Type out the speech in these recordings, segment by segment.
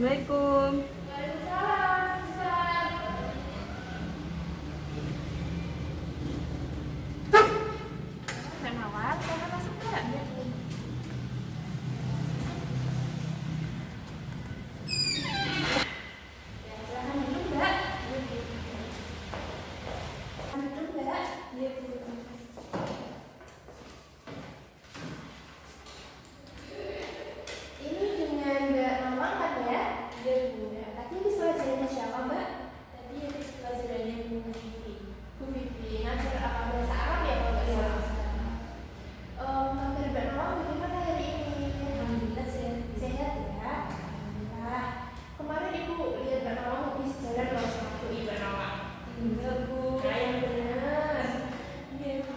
Assalamualaikum. Waalaikumsalam, Ustaz. Mbak Nawal, kamu masuk nggak? Ya, silakan duduk, Mbak. Duduk, Mbak. Ini dengan Mbak Mama kan ya? Iya, Bu. Tadi habis pelajarannya siapa, Mbak? Tadi habis pelajarannya Bu Vivi. Bu Vivi, ngajar apa bahasa Arab ya kalau nggak salah? Kabar Mbak Mama bagaimana hari ini? Alhamdulillah sehat ya. Alhamdulillah. Kemarin Ibu lihat Mbak Mama habis jalan loh sama Bu Mbak Mama. Enggak, Bu. Nah, yang benar. Iya, Bu.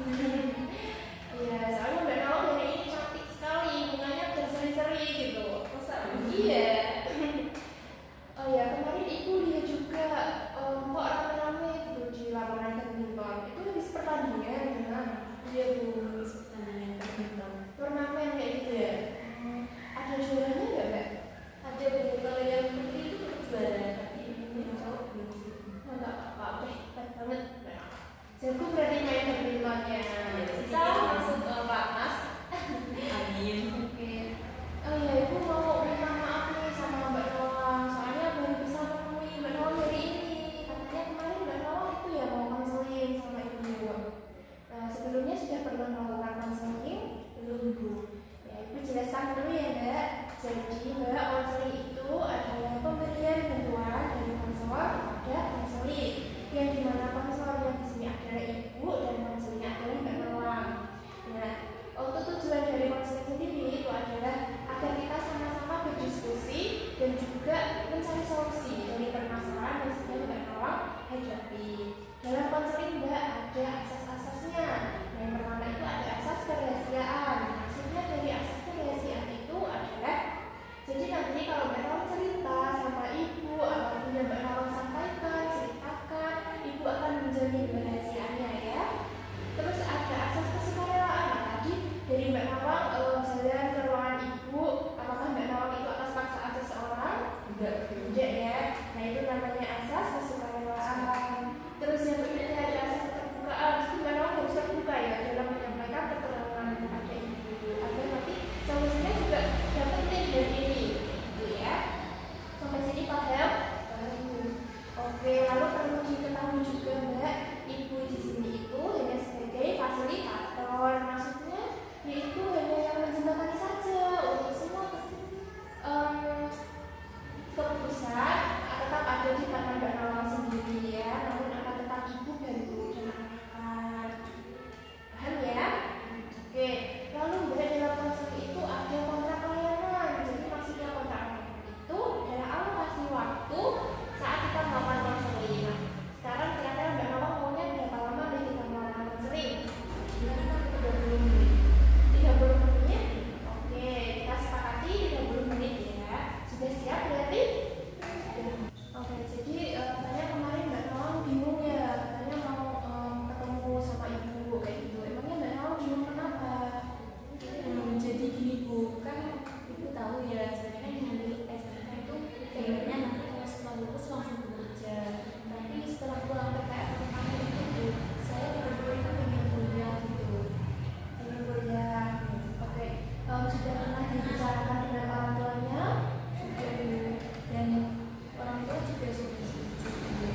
Iya, soalnya Mbak Mama hari ini cantik sekali, mukanya berseri-seri gitu. Masa? Iya. Oh ya, kemarin Ibu lihat juga kok rame-rame gitu di lapangan badminton. Itu habis pertandingan kan? Iya, Bu, habis pertandingan badminton. Turnamen kayak gitu ya? Ada juaranya nggak, Mbak? Ada, Bu. Kalau yang putri itu tetap juara, tapi yang cowok belum sih. Oh, nggak apa-apa, oke, hebat banget. Jago berarti main badmintonnya. Bisa masuk pelatnas. Amin. Oke. Oh ya, Ibu mau minta maaf nih sama Mbak Noah. Soalnya baru bisa menemui Mbak Noah hari ini. Katanya kemarin Mbak Noah itu ya mau konseling sama Ibu. Nah, sebelumnya sudah pernah melakukan konseling? Belum, Bu. Ya, Ibu jelaskan dulu ya, Mbak. Jadi, Mbak, konseling itu adalah pemberian bantuan dari konselor kepada konseling. Yang dimana konselor yang di sini adalah Ibu dan konselingnya adalah Mbak Noah. Nah, untuk tujuan dari konseling sendiri itu adalah agar kita sama-sama berdiskusi dan juga mencari solusi dari permasalahan yang sedang Mbak Noah hadapi. Dalam konseling Mbak ada asas-asasnya. Yang pertama itu ada asas kerahasiaan. Maksudnya dari asas kerahasiaan itu adalah jadi nanti kalau Mbak Noah cerita sama Ibu apapun yang Mbak Noah sampaikan, ceritakan, Ibu akan menjamin kerahasiaannya ya. Terus ada asas kesukarelaan. Nah, tadi dari Mbak Nawang jalan ke ruangan Ibu, apakah Mbak Nawang itu atas paksaan seseorang? Enggak ya. Nah, itu namanya asas kesukarelaan. Terus yang berikutnya ada asas keterbukaan. Jadi Mbak Nawang harus terbuka ya dalam menyampaikan keterangan kepada Ibu agar nanti solusinya juga dapat dari ini, gitu ya. Sampai sini paham? Oke, lalu perlu diketahui juga Mbak, Ibu di sini itu hanya sebagai fasilitator, maksudnya yaitu hanya yang menjembatani saja untuk semua keputusan tetap ada di tangan Mbak Nawang sendiri ya, namun akan tetap Ibu bantu dan arahkan. Paham ya? Oke, lalu Mbak dalam konseling itu ada kontrak layanan. Jadi maksudnya kontrak layanan itu adalah alokasi waktu saat kita melakukan konseling. Nah, sekarang kira-kira Mbak Nawang maunya berapa lama nih kita melakukan konseling? Gimana? 30 menit. 30 menit? Oke, kita sepakati 30 menit ya. Sudah siap berarti? Oke, jadi katanya kemarin Mbak Nawang bingung ya, katanya mau ketemu sama Ibu kayak gitu. Emangnya Mbak Nawang bingung kenapa? Jadi gini Bu, kan Ibu tahu ya, saya kan ngambil SMK itu kayaknya nanti kalau setelah lulus langsung bekerja. Tapi setelah pulang PTN kemarin itu Bu, saya tiba-tiba pengen kuliah gitu. Ingin kuliah. Oke, sudah pernah dibicarakan dengan orang tuanya? Sudah Bu, dan orang tua juga sudah setuju Bu.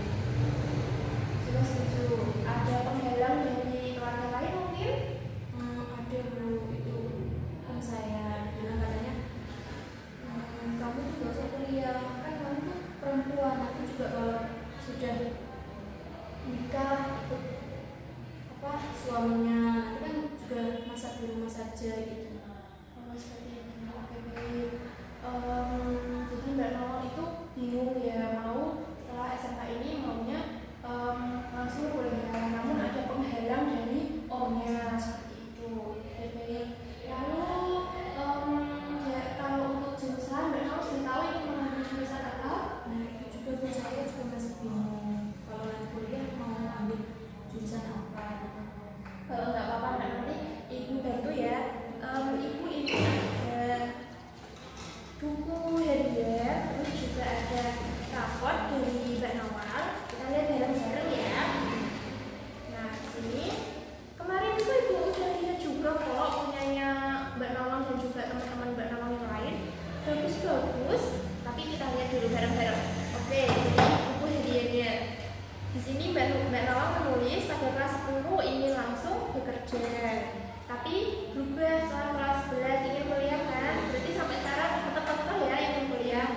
Sudah setuju. Ada penghalang dari keluarga lain mungkin? Ada Bu, itu kan saya bilang katanya kamu juga usah kuliah, kan kamu tuh perempuan, nanti juga kalau sudah nikah ikut apa suaminya, nanti kan juga masak di rumah saja gitu. Oh, seperti itu. Oke, baik. Jadi Mbak Nawang itu bingung ya, mau setelah SMK ini maunya langsung kuliah, namun ada penghalang dari omnya seperti itu. Oke, baik. Lalu ya, kalau untuk jurusan Mbak Nawang sudah tahu ini mengambil jurusan apa? Nah itu juga Bu, saya juga masih bingung kalau nanti kuliah mau ambil jurusan apa gitu. Nggak apa-apa, nanti Ibu bantu ya. Ibu ini ada buku hadiah, terus juga rapot dari Mbak Nawal. Kita lihat bareng-bareng ya. Nah, di sini kemarin itu Ibu udah lihat juga kok punyanya Mbak Nawal dan juga teman-teman Mbak Nawal yang lain. Bagus-bagus, tapi kita lihat dulu bareng-bareng. Oke, jadi buku hadiahnya. Di sini Mbak Nawal menulis pada kelas 10 ingin langsung bekerja. Tapi berubah soal kelas 11 ingin kuliah kan? Berarti sampai sekarang tetap ya ingin kuliah.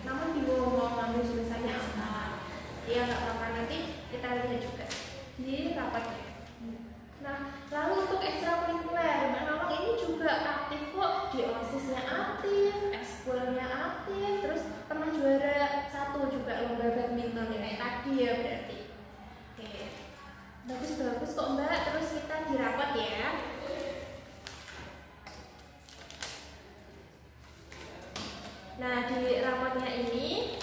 Namun bingung mau ngambil jurusannya apa. Ya nggak apa-apa, nanti kita lihat juga di rapatnya. Nah, lalu untuk ekstrakurikuler, Mbak Nawal ini juga aktif kok, di OSIS-nya aktif, ekskulnya aktif, terus pernah juara 1 juga lomba badminton ya kayak tadi ya berarti. Oke, bagus-bagus kok Mbak. Terus kita di rapat ya. Nah, di rapatnya ini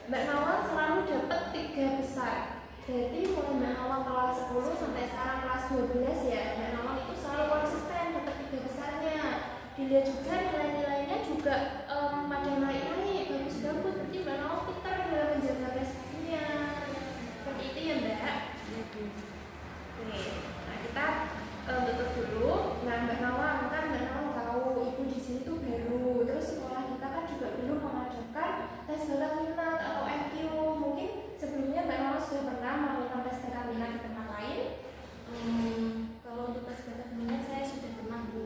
Mbak Nawal selalu dapat 3 besar. Jadi mulai Mbak Nawal kelas 10 sampai sekarang kelas 12 ya, Mbak Nawal itu selalu konsisten dapat 3 besarnya. Dilihat juga nilai-nilainya juga pada naik-naik, bagus-bagus. Berarti Mbak Nawal pintar dalam menjaga prestasinya. Seperti itu ya Mbak. Oke, nah kita tutup dulu. Nah Mbak Nawal, kan Mbak Nawal tahu Ibu di sini tuh baru. Terus sekolah kita kan juga belum mengadakan tes bakat minat atau IQ. Mungkin sebelumnya Mbak Nawal sudah pernah melakukan tes bakat minat di tempat lain? Kalau untuk tes bakat minat saya sudah pernah Bu.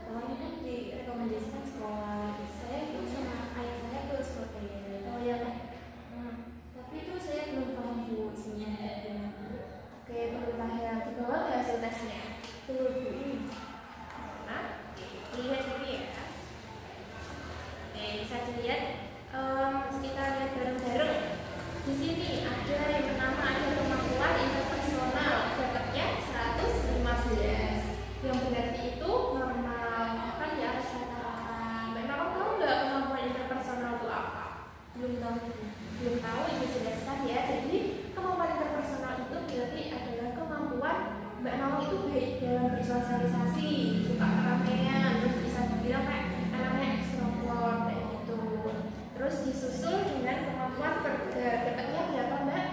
Awalnya kan direkomendasikan sekolah. Saya itu sama ayah saya ke Surabaya. Oh iya Mbak. Tapi itu saya belum paham Bu isinya gimana. Oke, pemerintah ya dibawa nggak hasil tesnya? Betul Bu ini. Nah, lihat dulu ya. Oke, bisa dilihat. Kita lihat bareng-bareng. Di sini ada yang pertama ada kemampuan interpersonal, dapatnya 115. Yang berarti itu normal, kan di atas rata-rata. Mbak Nawal tahu nggak kemampuan interpersonal itu apa? Belum tahu. Belum tahu, Ibu jelaskan ya. Jadi kemampuan interpersonal itu berarti adalah kemampuan Mbak Nawal itu baik dalam bersosialisasi, suka keramaian, terus bisa dibilang kayak anaknya ekstrovert kayak gitu. Terus disusul dengan kemampuan verbal, dapatnya berapa Mbak?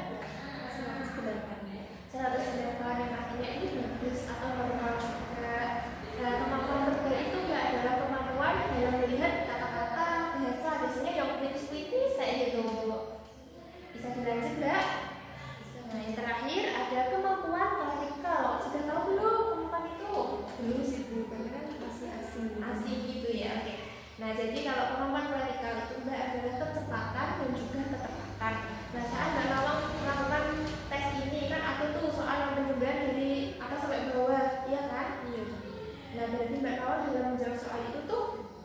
108. 108, yang artinya ini bagus atau normal juga. Nah, kemampuan verbal itu nggak adalah kemampuan dalam melihat kata-kata bahasa, biasanya yang kritis-kritis kayak gitu. Bisa dilanjut Mbak? Nah, yang terakhir ada kemampuan klerik. Sudah tahu belum kemampuan itu? Belum sih Bu, karena kan masih asing. Asing gitu ya, oke. Nah, jadi kalau kemampuan klerik itu Mbak adalah kecepatan dan juga ketepatan. Nah, saat Mbak Nawal melakukan tes ini kan ada tuh soal yang penjumlahan dari atas sampai bawah, iya kan? Iya. Nah, berarti Mbak Nawal dalam menjawab soal itu tuh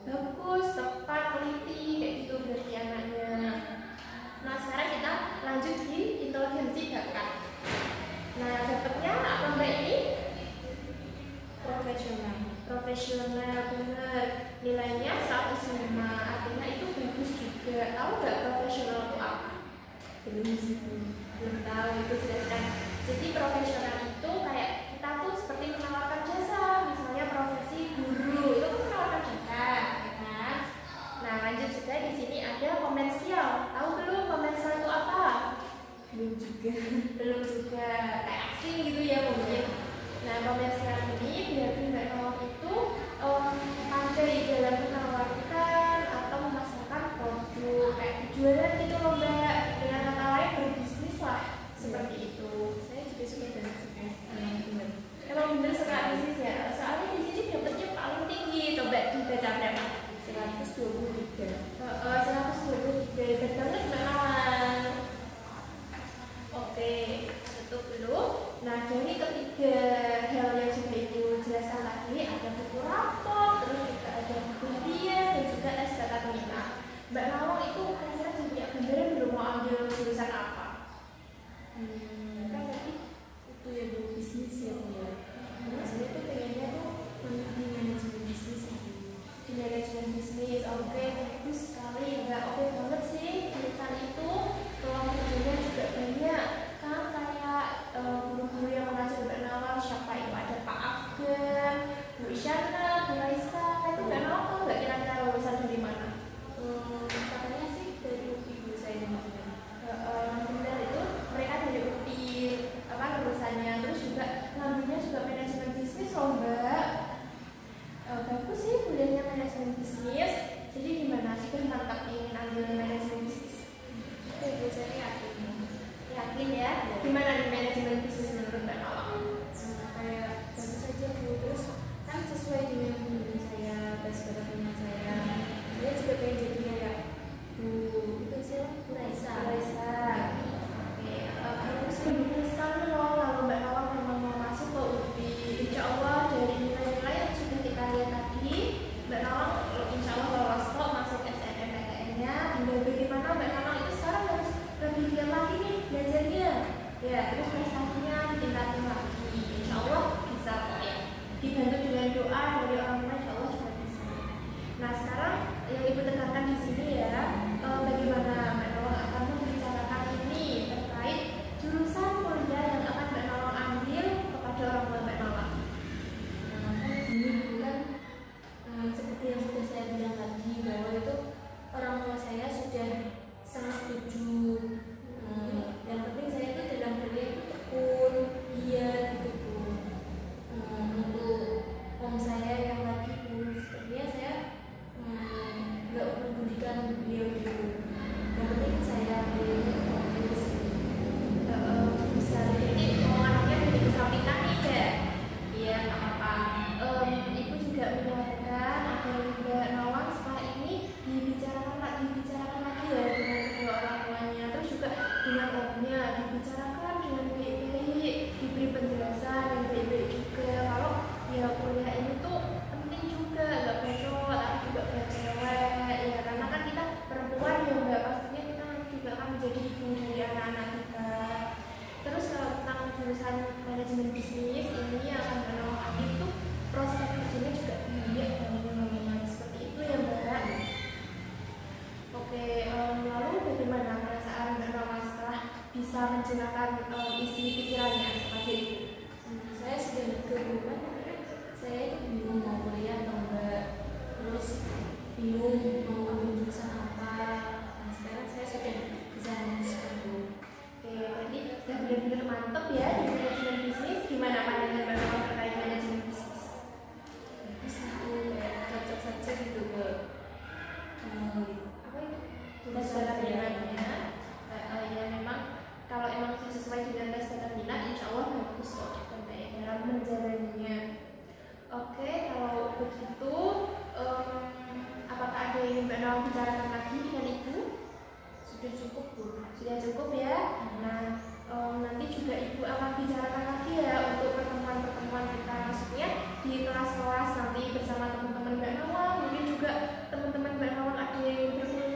bagus, tepat, teliti, kayak gitu berarti anaknya. Nah, sekarang kita lanjut di inteligensi bakat. Nah, dapatnya apa Mbak ini? Profesional. Profesional, benar. Nilainya 105, artinya itu bagus juga. Tahu nggak profesional itu apa? Belum sih Bu. Belum tahu, itu jelaskan. Jadi profesional itu kayak kita tuh seperti menawarkan jasa, misalnya profesi guru itu kan menawarkan jasa, ya kan? Nah, lanjut juga di sini ada komersial. Tahu belum komersial itu apa? Belum juga. Belum juga, kayak asing gitu ya mungkin. Nah, komersial ini berarti Mbak Nawal itu pandai dalam menawarkan atau memasarkan produk kayak jualan gitu loh Mbak. Dengan kata lain berbisnis lah, seperti itu. Saya juga suka banget sih. Emang bener suka bisnis ya? Soalnya di sini dapetnya paling tinggi. Coba dibaca berapa? 123. 123, hebat banget Mbak Nawal. Oke, tutup dulu. Nah, dari ketiga hal yang sudah Ibu jelaskan tadi, ada buku rapor, terus juga ada buku Oke, lalu bagaimana perasaan Mbak Nawang setelah bisa menceritakan isi pikirannya kepada Ibu? Saya sedang kebingungan karena saya itu bingung mau kuliah atau enggak, terus bingung mau ambil jurusan apa. Nah sekarang saya sudah bisa memutuskan Bu. Oke, berarti sudah benar-benar mantep ya di manajemen bisnis. Gimana pandangan Mbak Nawang terkait manajemen bisnis? Bagus aku kayak cocok saja gitu ke apa itu Tes bakat minatnya, ya memang kalau emang sesuai dengan tes bakat minat, insya Allah bagus kok Mbak ya dalam menjalaninya. Oke, kalau begitu, apakah ada yang Mbak Nawang bicarakan lagi dengan Ibu? sudah cukup Bu. Sudah cukup ya. Nah, nanti juga Ibu akan bicarakan lagi ya untuk pertemuan-pertemuan kita, maksudnya di kelas-kelas nanti bersama teman-teman Mbak Nawang, mungkin juga teman-teman Mbak Nawang ada yang berkuliah